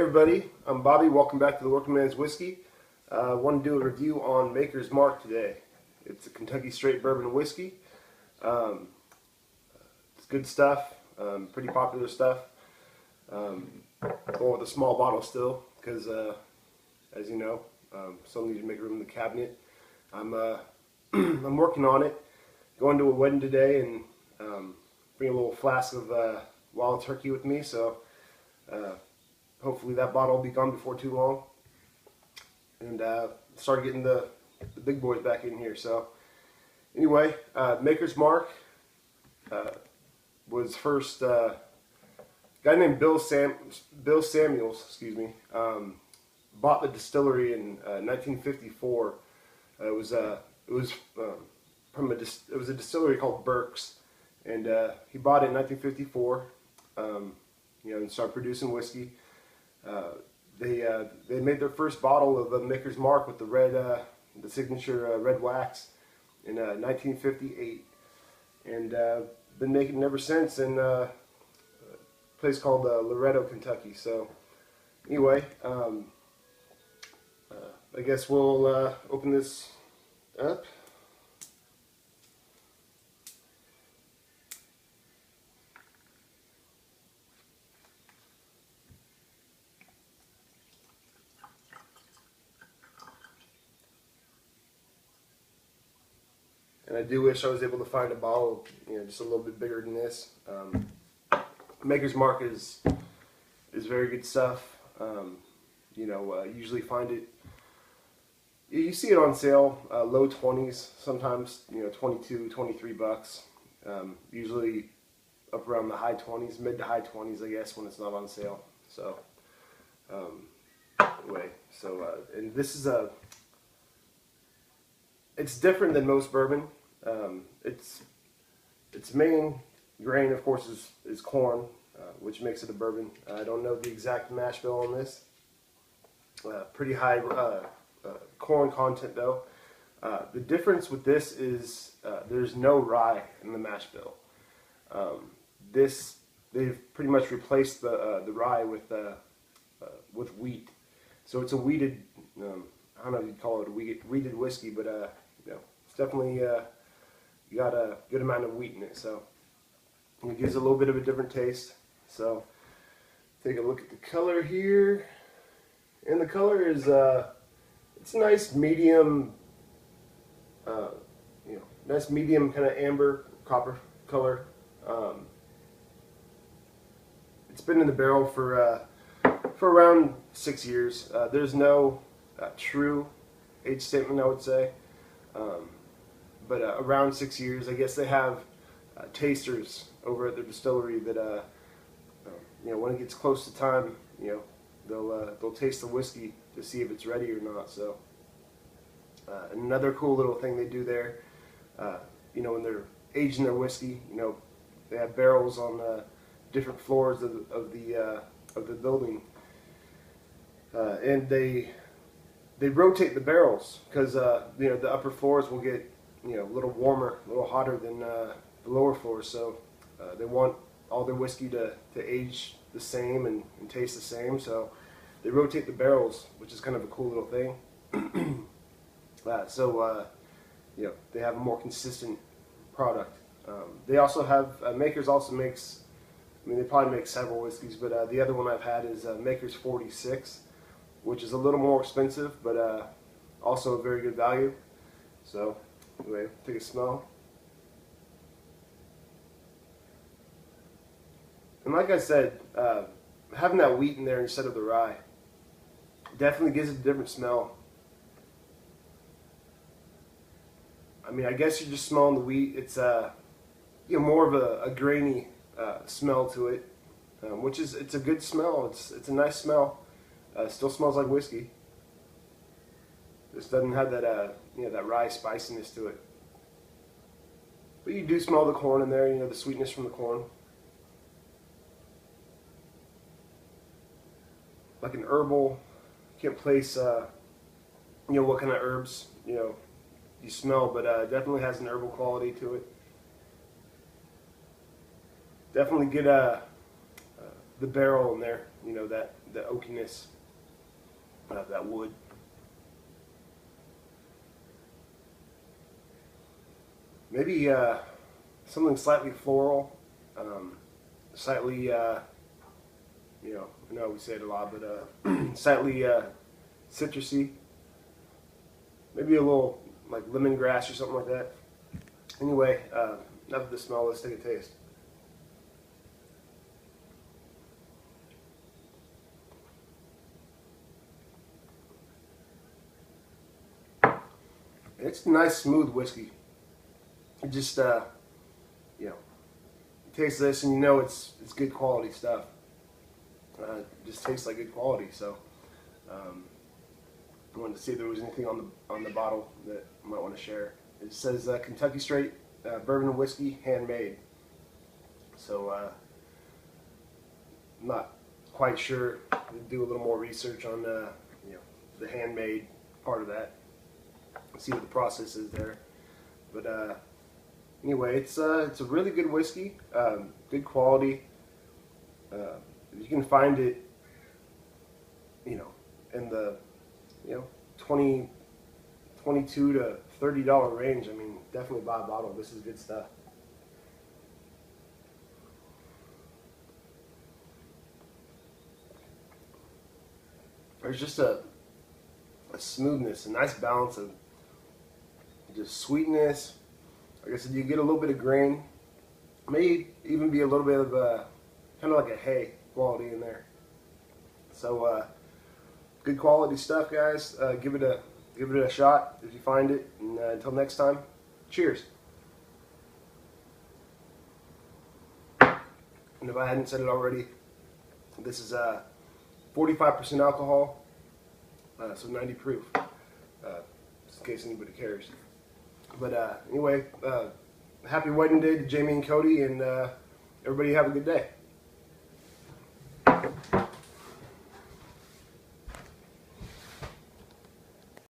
everybody, I'm Bobby. Welcome back to the Working Man's Whiskey. I want to do a review on Maker's Mark today. It's a Kentucky straight bourbon whiskey. It's good stuff, pretty popular stuff. Going with a small bottle still because, as you know, still need to make room in the cabinet. I'm I'm working on it. Going to a wedding today and bring a little flask of wild turkey with me. So. Hopefully that bottle will be gone before too long, and start getting the big boys back in here. So anyway, Maker's Mark was first a guy named Bill Samuels, excuse me, bought the distillery in 1954. It was a distillery called Burke's, and he bought it in 1954. And started producing whiskey. They made their first bottle of Maker's Mark with the signature red wax in 1958, and been making it ever since in a place called Loretto, Kentucky. So anyway, I guess we'll open this up. And I do wish I was able to find a bottle, just a little bit bigger than this. Maker's Mark is very good stuff. Usually find it. You see it on sale, low 20s, sometimes 22, 23 bucks. Usually up around the high 20s, mid to high 20s, I guess, when it's not on sale. So anyway, and this is it's different than most bourbon. Its main grain, of course, is corn, which makes it a bourbon. I don't know the exact mash bill on this. Pretty high corn content, though. The difference with this is there's no rye in the mash bill. They've pretty much replaced the rye with wheat, so it's a wheated. I don't know if you'd call it a wheated whiskey, but it's definitely got a good amount of wheat in it, so it gives a little bit of a different taste. So take a look at the color here, and the color is it's a nice medium, nice medium kind of amber copper color. It's been in the barrel for around 6 years. There's no true age statement, I would say. But around 6 years. I guess they have tasters over at their distillery that when it gets close to time, they'll taste the whiskey to see if it's ready or not. So another cool little thing they do there, when they're aging their whiskey, they have barrels on different floors of the building, and they rotate the barrels because the upper floors will get a little warmer, a little hotter than the lower floors. So they want all their whiskey to age the same and taste the same. So they rotate the barrels, which is kind of a cool little thing. They have a more consistent product. They also have Maker's also makes. They probably make several whiskeys, but the other one I've had is Maker's 46. Which is a little more expensive, but also a very good value. So anyway, take a smell. And like I said, having that wheat in there instead of the rye definitely gives it a different smell. I guess you're just smelling the wheat. It's more of a grainy smell to it, it's a good smell. It's a nice smell. Still smells like whiskey. Just doesn't have that that rye spiciness to it. But you do smell the corn in there. The sweetness from the corn. Like an herbal. Can't place what kind of herbs you smell, but definitely has an herbal quality to it. Definitely get a the barrel in there. You know, that the oakiness of that wood. Maybe something slightly floral, slightly, you know, I know we say it a lot, but slightly citrusy. Maybe a little like lemongrass or something like that. Anyway, enough of the smell. Let's take a taste. It's a nice, smooth whiskey. It just, you know, you taste this and you know it's good quality stuff. It just tastes like good quality. So, I wanted to see if there was anything on the bottle that I might want to share. It says Kentucky Straight Bourbon and Whiskey, handmade. So, I'm not quite sure. I'll do a little more research on you know, the handmade part of that. See what the process is there. But anyway, it's a really good whiskey, good quality. You can find it, you know, in the, you know, $22 to $30 range. I mean, definitely buy a bottle. This is good stuff. There's just a smoothness, a nice balance of just sweetness. Like I said, you get a little bit of grain. May even be a little bit of kind of like a hay quality in there. So good quality stuff, guys. Give it a shot if you find it. And until next time, cheers. And if I hadn't said it already, this is 45% alcohol, so 90 proof, just in case anybody cares. But anyway, happy wedding day to Jamie and Cody, and everybody have a good day.